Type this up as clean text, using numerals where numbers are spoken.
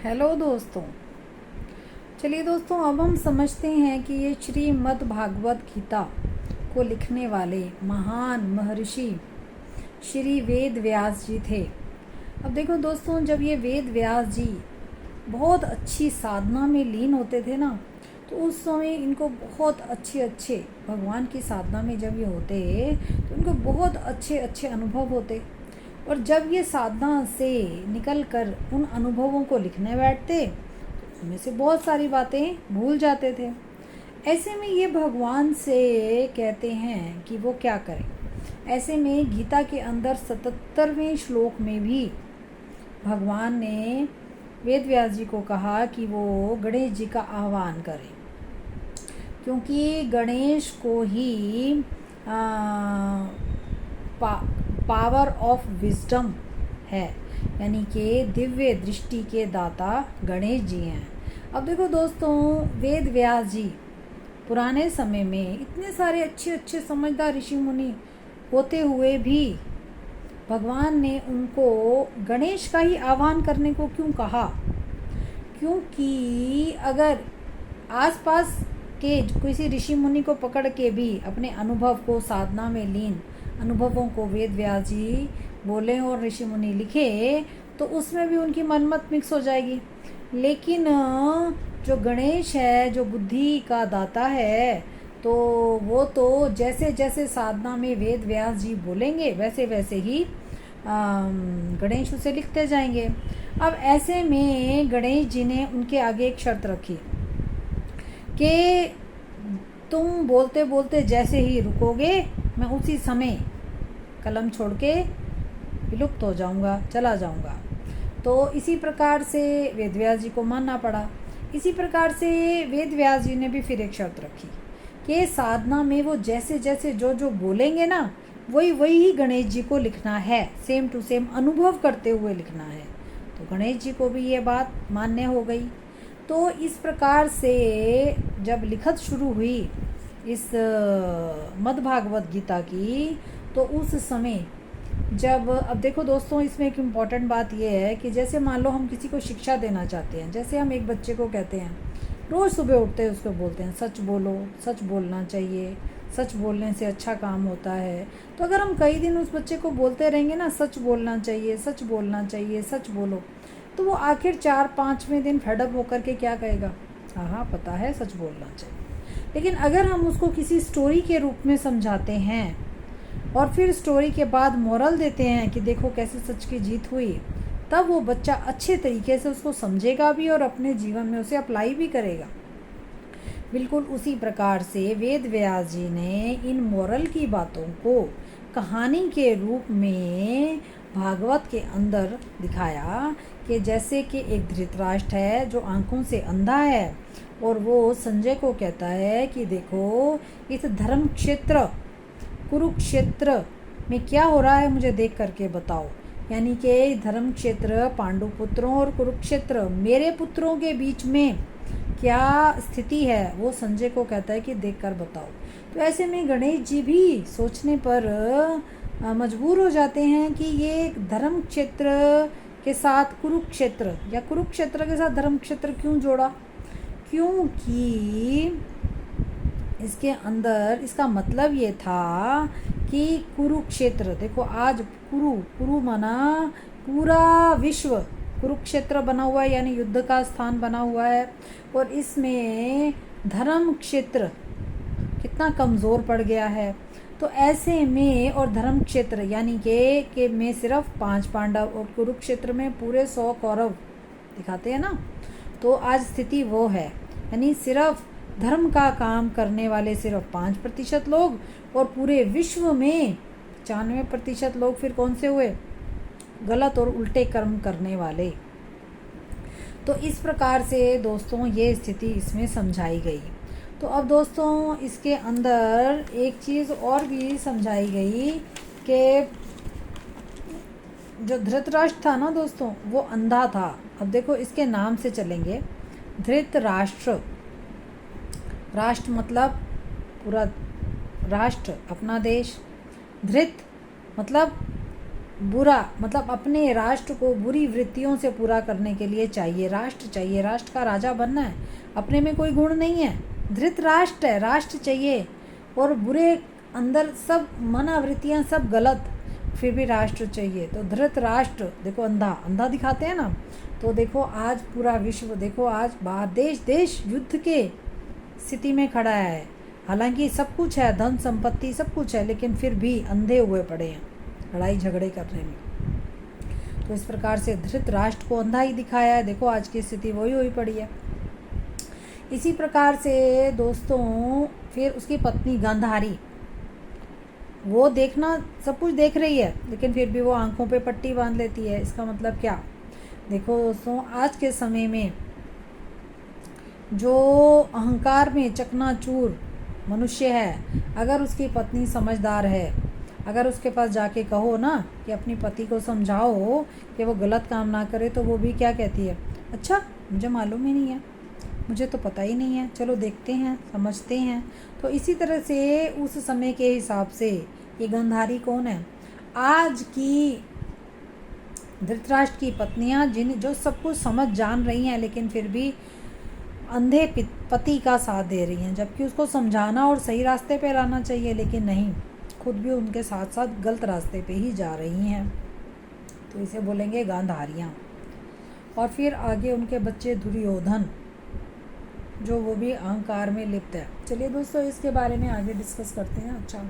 Hello दोस्तों। चलिए दोस्तों, अब हम समझते हैं कि ये श्रीमद् भागवत गीता को लिखने वाले महान महर्षि श्री वेद व्यास जी थे। अब देखो दोस्तों, जब ये वेद व्यास जी बहुत अच्छी साधना में लीन होते थे ना, तो उस समय इनको बहुत अच्छे भगवान की साधना में जब ये होते तो इनको बहुत अच्छे अच्छे अनुभव होते। और जब ये साधना से निकल कर उन अनुभवों को लिखने बैठते तो उनमें से बहुत सारी बातें भूल जाते थे। ऐसे में ये भगवान से कहते हैं कि वो क्या करें। ऐसे में गीता के अंदर 77वें श्लोक में भी भगवान ने वेद व्यास जी को कहा कि वो गणेश जी का आह्वान करें, क्योंकि गणेश को ही पावर ऑफ विजडम है, यानी कि दिव्य दृष्टि के दाता गणेश जी हैं। अब देखो दोस्तों, वेद व्यास जी पुराने समय में इतने सारे अच्छे अच्छे समझदार ऋषि मुनि होते हुए भी भगवान ने उनको गणेश का ही आह्वान करने को क्यों कहा? क्योंकि अगर आसपास के किसी ऋषि मुनि को पकड़ के भी अपने अनुभव को, साधना में लीन अनुभवों को वेद व्यास जी बोले और ऋषि मुनि लिखे, तो उसमें भी उनकी मनमत मिक्स हो जाएगी। लेकिन जो गणेश है, जो बुद्धि का दाता है, तो वो तो जैसे जैसे साधना में वेद व्यास जी बोलेंगे वैसे वैसे ही गणेश उसे लिखते जाएंगे। अब ऐसे में गणेश जी ने उनके आगे एक शर्त रखी कि तुम बोलते बोलते जैसे ही रुकोगे, मैं उसी समय कलम छोड़ के विलुप्त हो जाऊंगा, चला जाऊंगा। तो इसी प्रकार से वेद व्यास जी को मानना पड़ा। इसी प्रकार से वेद व्यास जी ने भी फिर एक शर्त रखी कि साधना में वो जैसे जैसे जो जो बोलेंगे ना, वही वही ही गणेश जी को लिखना है, सेम टू सेम अनुभव करते हुए लिखना है। तो गणेश जी को भी ये बात मान्य हो गई। तो इस प्रकार से जब लिखत शुरू हुई इस मद्भागवत गीता की, तो उस समय जब, अब देखो दोस्तों, इसमें एक इम्पॉर्टेंट बात यह है कि जैसे मान लो हम किसी को शिक्षा देना चाहते हैं। जैसे हम एक बच्चे को कहते हैं, रोज़ सुबह उठते हैं उसको बोलते हैं सच बोलो, सच बोलना चाहिए, सच बोलने से अच्छा काम होता है। तो अगर हम कई दिन उस बच्चे को बोलते रहेंगे ना, सच बोलना चाहिए, सच बोलना चाहिए, सच बोलो, तो वो आखिर 4-5वें दिन फेडअप होकर के क्या कहेगा? हाँ, पता है सच बोलना चाहिए। लेकिन अगर हम उसको किसी स्टोरी के रूप में समझाते हैं और फिर स्टोरी के बाद मोरल देते हैं कि देखो कैसे सच की जीत हुई, तब वो बच्चा अच्छे तरीके से उसको समझेगा भी और अपने जीवन में उसे अप्लाई भी करेगा। बिल्कुल उसी प्रकार से वेद व्यास जी ने इन मोरल की बातों को कहानी के रूप में भागवत के अंदर दिखाया कि जैसे कि एक धृतराष्ट्र है जो आंखों से अंधा है, और वो संजय को कहता है कि देखो इस धर्म क्षेत्र कुरुक्षेत्र में क्या हो रहा है, मुझे देख करके बताओ। यानी कि धर्म क्षेत्र पांडु पुत्रों और कुरुक्षेत्र मेरे पुत्रों के बीच में क्या स्थिति है, वो संजय को कहता है कि देखकर बताओ। तो ऐसे में गणेश जी भी सोचने पर मजबूर हो जाते हैं कि ये धर्म क्षेत्र के साथ कुरुक्षेत्र, या कुरुक्षेत्र के साथ धर्म क्षेत्र क्यों जोड़ा? क्योंकि इसके अंदर इसका मतलब ये था कि कुरुक्षेत्र, देखो आज कुरु माना पूरा विश्व कुरुक्षेत्र बना हुआ है, यानी युद्ध का स्थान बना हुआ है। और इसमें धर्म क्षेत्र कितना कमज़ोर पड़ गया है। तो ऐसे में, और धर्म क्षेत्र यानी कि में सिर्फ 5 पांडव और कुरुक्षेत्र में पूरे 100 कौरव दिखाते हैं ना। तो आज स्थिति वो है, यानी सिर्फ धर्म का काम करने वाले सिर्फ 5% लोग, और पूरे विश्व में 95% लोग फिर कौन से हुए? गलत और उल्टे कर्म करने वाले। तो इस प्रकार से दोस्तों ये स्थिति इसमें समझाई गई। तो अब दोस्तों इसके अंदर एक चीज़ और भी समझाई गई कि जो धृतराष्ट्र था ना दोस्तों, वो अंधा था। अब देखो इसके नाम से चलेंगे, धृतराष्ट्र, राष्ट्र मतलब पूरा राष्ट्र, अपना देश। धृत मतलब बुरा मतलब अपने राष्ट्र को बुरी वृत्तियों से पूरा करने के लिए चाहिए, राष्ट्र का राजा बनना है, अपने में कोई गुण नहीं है, धृतराष्ट्र है, राष्ट्र चाहिए और बुरे अंदर सब मनावृत्तियाँ सब गलत, फिर भी राष्ट्र चाहिए। तो धृतराष्ट्र देखो अंधा दिखाते हैं ना, तो देखो आज पूरा विश्व देखो आज देश युद्ध के स्थिति में खड़ा है, हालांकि सब कुछ है, धन संपत्ति सब कुछ है, लेकिन फिर भी अंधे हुए पड़े हैं लड़ाई झगड़े करने में। तो इस प्रकार से धृतराष्ट्र को अंधा ही दिखाया है, देखो आज की स्थिति वही हुई पड़ी है। इसी प्रकार से दोस्तों फिर उसकी पत्नी गांधारी, वो देखना सब कुछ देख रही है, लेकिन फिर भी वो आंखों पे पट्टी बांध लेती है। इसका मतलब क्या, देखो दोस्तों आज के समय में जो अहंकार में चकनाचूर मनुष्य है, अगर उसकी पत्नी समझदार है, अगर उसके पास जाके कहो ना कि अपनी पति को समझाओ कि वो गलत काम ना करे, तो वो भी क्या कहती है, अच्छा मुझे मालूम ही नहीं है, मुझे तो पता ही नहीं है, चलो देखते हैं समझते हैं। तो इसी तरह से उस समय के हिसाब से ये गांधारी कौन है, आज की धृतराष्ट्र की पत्नियां जो सब कुछ समझ जान रही हैं, लेकिन फिर भी अंधे पति का साथ दे रही हैं, जबकि उसको समझाना और सही रास्ते पे लाना चाहिए, लेकिन नहीं, खुद भी उनके साथ साथ गलत रास्ते पे ही जा रही हैं। तो इसे बोलेंगे गांधारियाँ। और फिर आगे उनके बच्चे दुर्योधन, जो वो भी अहंकार में लिप्त है। चलिए दोस्तों इसके बारे में आगे डिस्कस करते हैं। अच्छा